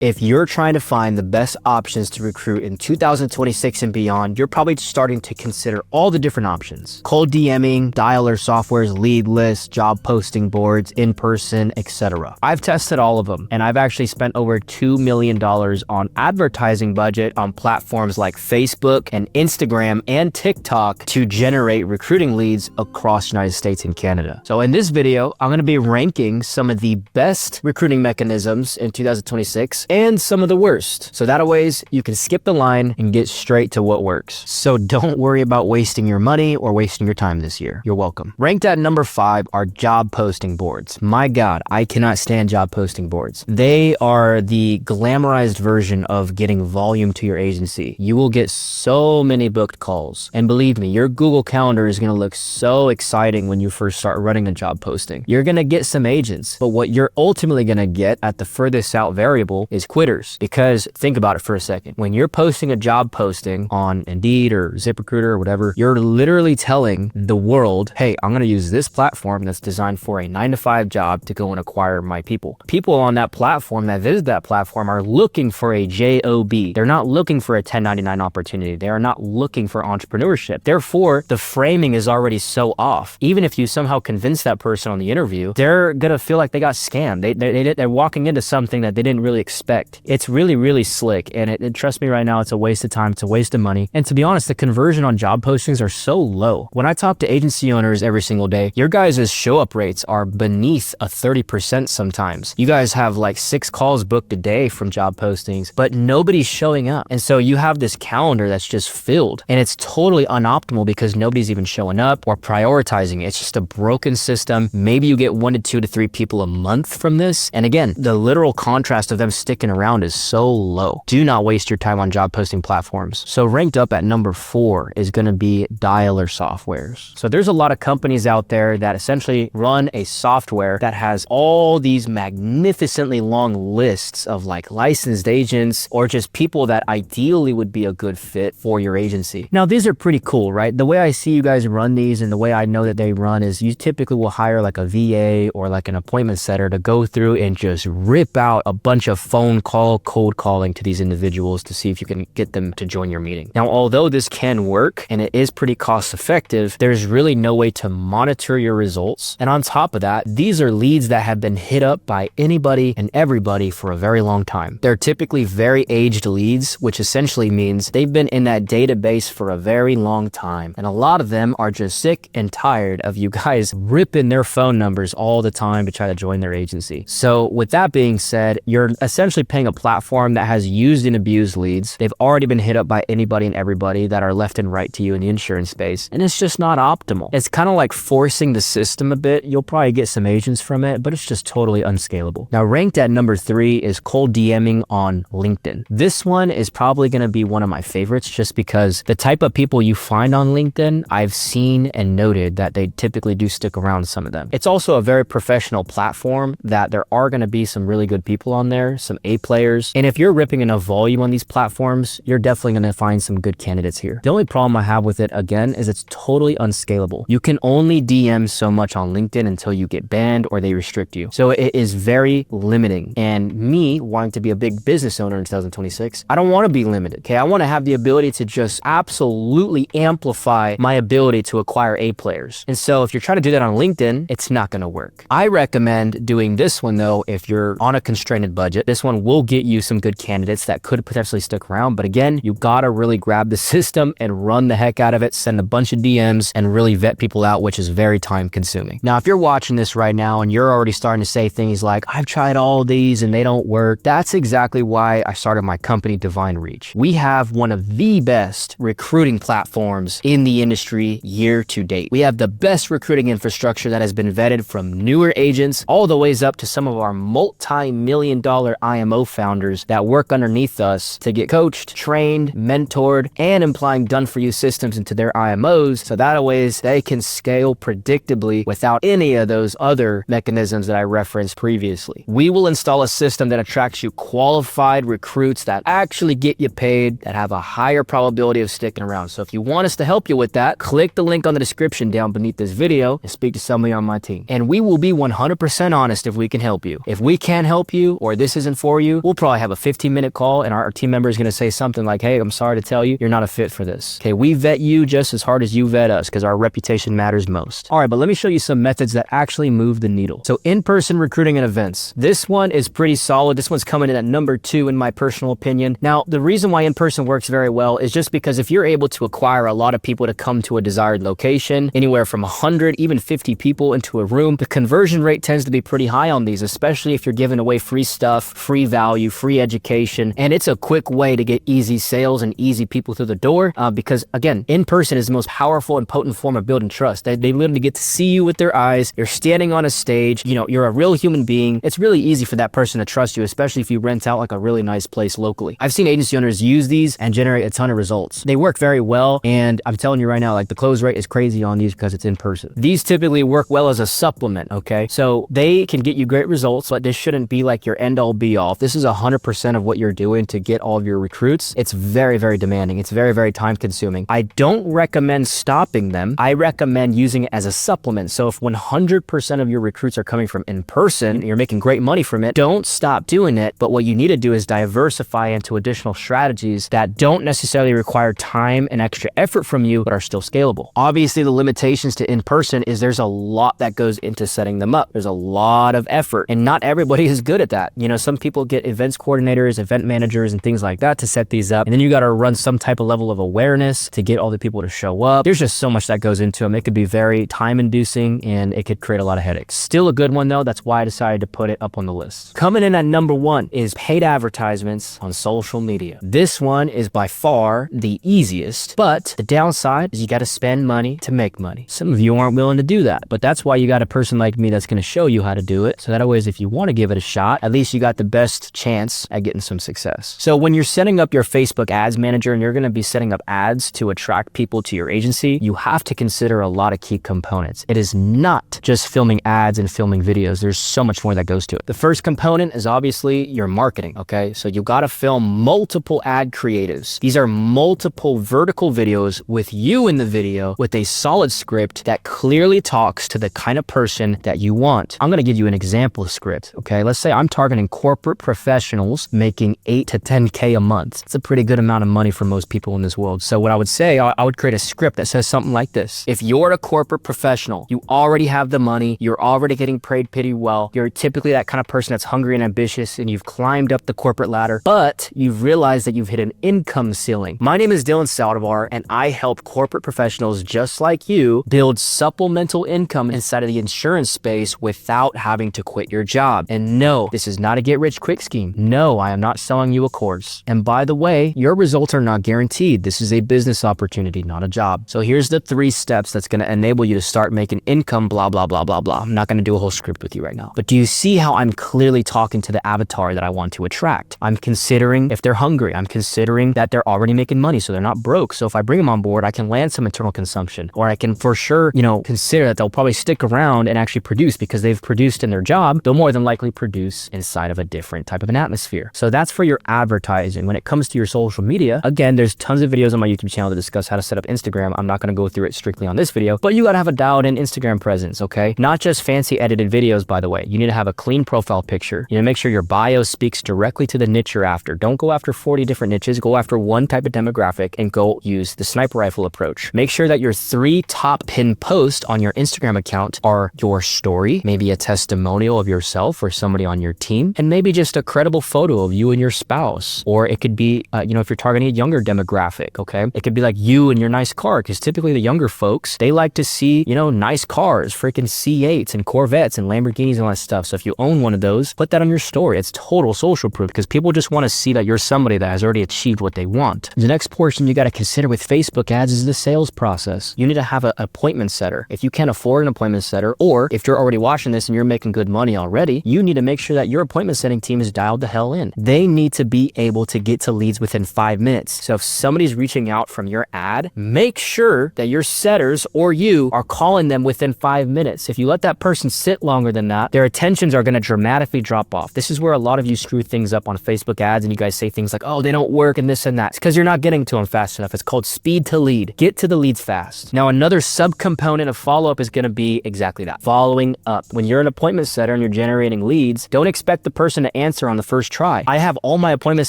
If you're trying to find the best options to recruit in 2026 and beyond, you're probably starting to consider all the different options. Cold DMing, dialer softwares, lead lists, job posting boards, in-person, etc. I've tested all of them, and I've actually spent over $2 million on advertising budget on platforms like Facebook and Instagram and TikTok to generate recruiting leads across the United States and Canada. So in this video, I'm going to be ranking some of the best recruiting mechanisms in 2026 and some of the worst. So that ways you can skip the line and get straight to what works. So don't worry about wasting your money or wasting your time this year. You're welcome. Ranked at number 5 are job posting boards. My God, I cannot stand job posting boards. They are the glamorized version of getting volume to your agency. You will get so many booked calls. And believe me, your Google Calendar is going to look so exciting when you first start running a job posting. You're going to get some agents, but what you're ultimately going to get at the furthest out variable is quitters. Because think about it for a second. When you're posting a job posting on Indeed or ZipRecruiter or whatever, you're literally telling the world, hey, I'm going to use this platform that's designed for a 9-to-5 job to go and acquire my people. People on that platform that visit that platform are looking for a job. They're not looking for a 1099 opportunity. They are not looking for entrepreneurship. Therefore, the framing is already so off. Even if you somehow convince that person on the interview, they're going to feel like they got scammed. They're walking into something that they didn't really expect. It's really, really slick. And trust me right now, it's a waste of time. It's a waste of money. And to be honest, the conversion on job postings are so low. When I talk to agency owners every single day, your guys' show up rates are beneath a 30% sometimes. You guys have like 6 calls booked a day from job postings, but nobody's showing up. And so you have this calendar that's just filled, and it's totally unoptimal because nobody's even showing up or prioritizing it. It's just a broken system. Maybe you get 1 to 2 to 3 people a month from this. And again, the literal contrast of them sticking around is so low. Do not waste your time on job posting platforms. So ranked up at number 4 is going to be dialer softwares. So there's a lot of companies out there that essentially run a software that has all these magnificently long lists of like licensed agents or just people that ideally would be a good fit for your agency. Now, these are pretty cool, right? The way I see you guys run these and the way I know that they run is you typically will hire like a VA or like an appointment setter to go through and just rip out a bunch of phone call, cold calling to these individuals to see if you can get them to join your meeting. Now, although this can work and it is pretty cost effective, there's really no way to monitor your results. And on top of that, these are leads that have been hit up by anybody and everybody for a very long time. They're typically very aged leads, which essentially means they've been in that database for a very long time. And a lot of them are just sick and tired of you guys ripping their phone numbers all the time to try to join their agency. So with that being said, you're essentially paying a platform that has used and abused leads. They've already been hit up by anybody and everybody that are left and right to you in the insurance space. And it's just not optimal. It's kind of like forcing the system a bit. You'll probably get some agents from it, but it's just totally unscalable. Now, ranked at number 3 is cold DMing on LinkedIn. This one is probably going to be one of my favorites just because the type of people you find on LinkedIn, I've seen and noted that they typically do stick around, some of them. It's also a very professional platform that there are going to be some really good people on there, some A players. And if you're ripping enough volume on these platforms, you're definitely going to find some good candidates here. The only problem I have with it, again, is it's totally unscalable. You can only DM so much on LinkedIn until you get banned or they restrict you. So it is very limiting. And me wanting to be a big business owner in 2026, I don't want to be limited. Okay, I want to have the ability to just absolutely amplify my ability to acquire A players. And so if you're trying to do that on LinkedIn, it's not going to work. I recommend doing this one though if you're on a constrained budget. This one will get you some good candidates that could potentially stick around. But again, you got to really grab the system and run the heck out of it, send a bunch of DMs and really vet people out, which is very time consuming. Now, if you're watching this right now and you're already starting to say things like, I've tried all these and they don't work, that's exactly why I started my company, Divine Reach. We have one of the best recruiting platforms in the industry year to date. We have the best recruiting infrastructure that has been vetted from newer agents all the ways up to some of our multi-million-dollar IMO founders that work underneath us to get coached, trained, mentored, and implying done-for-you systems into their IMOs so that ways they can scale predictably without any of those other mechanisms that I referenced previously. We will install a system that attracts you qualified recruits that actually get you paid, that have a higher probability of sticking around. So if you want us to help you with that, click the link on the description down beneath this video and speak to somebody on my team. And we will be 100% honest if we can help you. If we can't help you or this isn't for for you, we'll probably have a 15-minute call and our team member is going to say something like, hey, I'm sorry to tell you, you're not a fit for this. Okay, we vet you just as hard as you vet us because our reputation matters most. All right, but let me show you some methods that actually move the needle. So in-person recruiting and events. This one is pretty solid. This one's coming in at number 2 in my personal opinion. Now, the reason why in-person works very well is just because if you're able to acquire a lot of people to come to a desired location, anywhere from 100, even 50 people into a room, the conversion rate tends to be pretty high on these, especially if you're giving away free stuff, free value, free education, and it's a quick way to get easy sales and easy people through the door because, again, in-person is the most powerful and potent form of building trust. They literally get to see you with their eyes. You're standing on a stage. You know, you're a real human being. It's really easy for that person to trust you, especially if you rent out like a really nice place locally. I've seen agency owners use these and generate a ton of results. They work very well, and I'm telling you right now, like the close rate is crazy on these because it's in person. These typically work well as a supplement, okay? So they can get you great results, but this shouldn't be like your end-all be-all. If this is 100% of what you're doing to get all of your recruits, it's very, very demanding. It's very, very time-consuming. I don't recommend stopping them. I recommend using it as a supplement. So if 100% of your recruits are coming from in person and you're making great money from it, don't stop doing it. But what you need to do is diversify into additional strategies that don't necessarily require time and extra effort from you, but are still scalable. Obviously, the limitations to in person is there's a lot that goes into setting them up. There's a lot of effort, and not everybody is good at that. You know, some people get events coordinators, event managers, and things like that to set these up. And then you got to run some type of level of awareness to get all the people to show up. There's just so much that goes into them. It could be very time inducing and it could create a lot of headaches. Still a good one though. That's why I decided to put it up on the list. Coming in at number 1 is paid advertisements on social media. This one is by far the easiest, but the downside is you got to spend money to make money. Some of you aren't willing to do that, but that's why you got a person like me that's going to show you how to do it. So that always, if you want to give it a shot, at least you got the best chance at getting some success. So when you're setting up your Facebook ads manager and you're going to be setting up ads to attract people to your agency, you have to consider a lot of key components. It is not just filming ads and filming videos. There's so much more that goes to it. The first component is obviously your marketing, okay? So you got to film multiple ad creatives. These are multiple vertical videos with you in the video with a solid script that clearly talks to the kind of person that you want. I'm going to give you an example script, okay? Let's say I'm targeting corporate professionals making 8 to 10K a month. It's a pretty good amount of money for most people in this world. So what I would say, I would create a script that says something like this. If you're a corporate professional, you already have the money, you're already getting paid pretty well, you're typically that kind of person that's hungry and ambitious and you've climbed up the corporate ladder, but you've realized that you've hit an income ceiling. My name is Dylan Saldivar and I help corporate professionals just like you build supplemental income inside of the insurance space without having to quit your job. And no, this is not a get-rich-quick scheme. No, I am not selling you a course. And by the way, your results are not guaranteed. This is a business opportunity, not a job. So here's the 3 steps that's going to enable you to start making income, blah, blah, blah, blah, blah. I'm not going to do a whole script with you right now. But do you see how I'm clearly talking to the avatar that I want to attract? I'm considering if they're hungry. I'm considering that they're already making money, so they're not broke. So if I bring them on board, I can land some internal consumption, or I can for sure, consider that they'll probably stick around and actually produce because they've produced in their job. They'll more than likely produce inside of a different type of an atmosphere. So that's for your advertising. When it comes to your social media, again, there's tons of videos on my YouTube channel to discuss how to set up Instagram. I'm not going to go through it strictly on this video, but you got to have a dialed in Instagram presence, okay? Not just fancy edited videos, by the way. You need to have a clean profile picture. You need to make sure your bio speaks directly to the niche you're after. Don't go after 40 different niches. Go after one type of demographic and go use the sniper rifle approach. Make sure that your 3 top pin posts on your Instagram account are your story, maybe a testimonial of yourself or somebody on your team, and maybe just a credible photo of you and your spouse. Or it could be, if you're targeting a younger demographic, okay? It could be like you and your nice car, because typically the younger folks, they like to see, nice cars, freaking C8s and Corvettes and Lamborghinis and all that stuff. So if you own one of those, put that on your story. It's total social proof because people just want to see that you're somebody that has already achieved what they want. The next portion you got to consider with Facebook ads is the sales process. You need to have an appointment setter. If you can't afford an appointment setter, or if you're already watching this and you're making good money already, you need to make sure that your appointment setting team is dialed the hell in. They need to be able to get to leads within 5 minutes. So if somebody's reaching out from your ad, make sure that your setters or you are calling them within 5 minutes. If you let that person sit longer than that, their attentions are going to dramatically drop off. This is where a lot of you screw things up on Facebook ads and you guys say things like, oh, they don't work and this and that. It's because you're not getting to them fast enough. It's called speed to lead. Get to the leads fast. Now, another subcomponent of follow-up is going to be exactly that. Following up. When you're an appointment setter and you're generating leads, don't expect the person to answer on the first try. I have all my appointment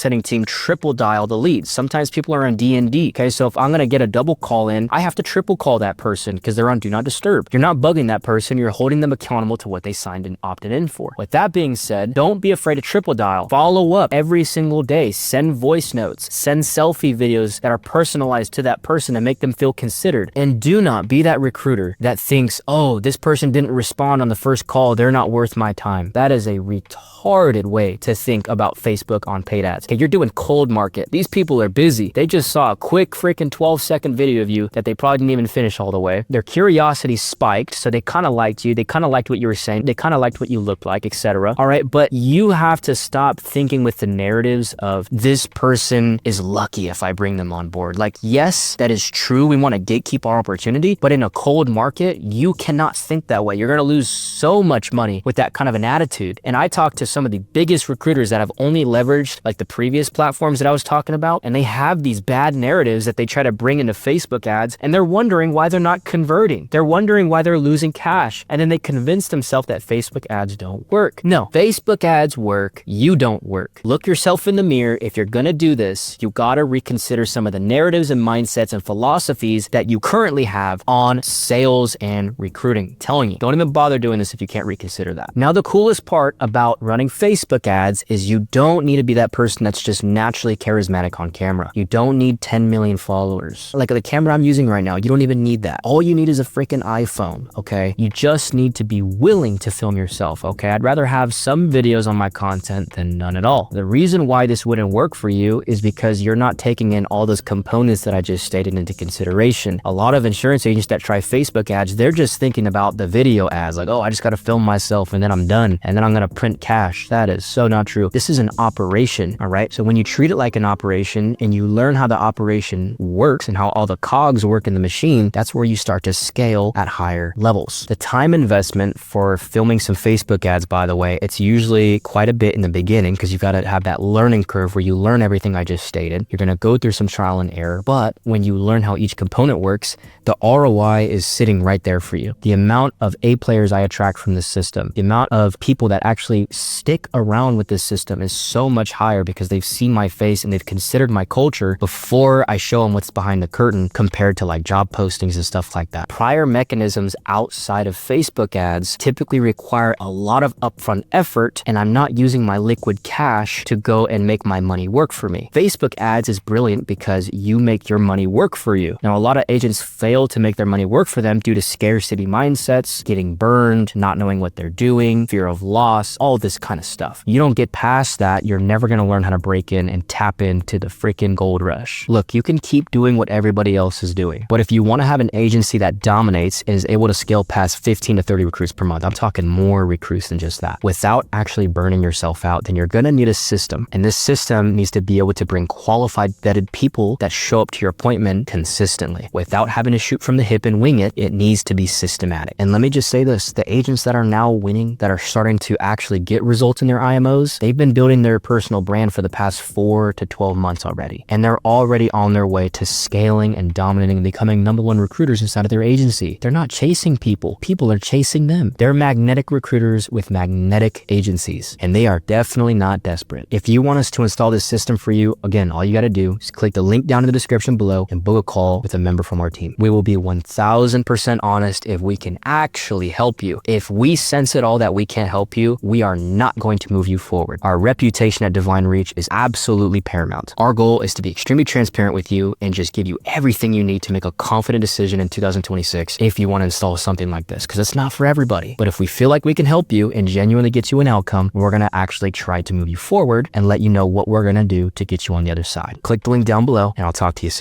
setting team triple dial the leads. Sometimes people are on D&D. Okay, so if I'm going to get a double call in, I have to triple call that person because they're on Do Not Disturb. You're not bugging that person. You're holding them accountable to what they signed and opted in for. With that being said, don't be afraid to triple dial. Follow up every single day. Send voice notes. Send selfie videos that are personalized to that person and make them feel considered. And do not be that recruiter that thinks, oh, this person didn't respond on the first call. They're not worth my time. That is a retarded way to think about Facebook on paid ads. Okay, you're doing cold market. These people are busy. They just saw a quick freaking 12-second video of you that they probably didn't even finish all the way. Their curiosity spiked, so they kind of liked you. They kind of liked what you were saying. They kind of liked what you looked like, etc. All right, but you have to stop thinking with the narratives of this person is lucky if I bring them on board. Like, yes, that is true. We want to gatekeep our opportunity, but in a cold market, you cannot think that way. You're going to lose so much money with that kind of an attitude. And I talked to some of the biggest recruiters that have only leveraged like the previous platforms that I was talking about, and they have these bad narratives that they try to bring into Facebook ads, and they're wondering why they're not converting. They're wondering why they're losing cash, and then they convince themselves that Facebook ads don't work. No, Facebook ads work. You don't work. Look yourself in the mirror. If you're gonna do this, you gotta reconsider some of the narratives and mindsets and philosophies that you currently have on sales and recruiting. I'm telling you, don't even bother doing this if you can't reconsider that. Now, the coolest part about running Facebook ads is you don't need to be that person that's just naturally charismatic on camera. You don't need 10 million followers. Like the camera I'm using right now, you don't even need that. All you need is a freaking iPhone, okay? You just need to be willing to film yourself, okay? I'd rather have some videos on my content than none at all. The reason why this wouldn't work for you is because you're not taking in all those components that I just stated into consideration. A lot of insurance agents that try Facebook ads, they're just thinking about the video ads, like, oh, I just got to film myself and then I'm done and then I'm going to print cash. That is so not true. This is an operation, all right? So when you treat it like an operation and you learn how the operation works and how all the cogs work in the machine, that's where you start to scale at higher levels. The time investment for filming some Facebook ads, by the way, it's usually quite a bit in the beginning because you've got to have that learning curve where you learn everything I just stated. You're going to go through some trial and error, but when you learn how each component works, the ROI is sitting right there for you. The amount of A players I attract from this system, the amount of people that actually stick around with this system is so much higher because they've seen my face and they've considered my culture before I show them what's behind the curtain compared to like job postings and stuff like that. Prior mechanisms outside of Facebook ads typically require a lot of upfront effort, and I'm not using my liquid cash to go and make my money work for me. Facebook ads is brilliant because you make your money work for you. Now, a lot of agents fail to make their money work for them due to scarcity mindsets, getting burned, not knowing what they're doing, fear of loss, all this kind of stuff. You don't get past that, you're never going to learn how to break in and tap into the freaking gold rush. Look, you can keep doing what everybody else is doing, but if you want to have an agency that dominates and is able to scale past 15 to 30 recruits per month, I'm talking more recruits than just that, without actually burning yourself out, then you're going to need a system. And this system needs to be able to bring qualified, vetted people that show up to your appointment consistently without having to shoot from the hip and wing it. It needs to be systematic. And let me just say this, the agents that are now winning, that are starting to actually get results in their IMOs, they've been building their personal brand for the past 4 to 12 months already. And they're already on their way to scaling and dominating and becoming #1 recruiters inside of their agency. They're not chasing people. People are chasing them. They're magnetic recruiters with magnetic agencies, and they are definitely not desperate. If you want us to install this system for you, again, all you got to do is click the link down in the description below and book a call with a member from our team. We will be 1000% honest if we can actually help you. If we sense at all that we can't help you, we are not going to move you forward. Our reputation at Divine Reach is absolutely paramount. Our goal is to be extremely transparent with you and just give you everything you need to make a confident decision in 2026 if you want to install something like this, because it's not for everybody. But if we feel like we can help you and genuinely get you an outcome, we're going to actually try to move you forward and let you know what we're going to do to get you on the other side. Click the link down below and I'll talk to you soon.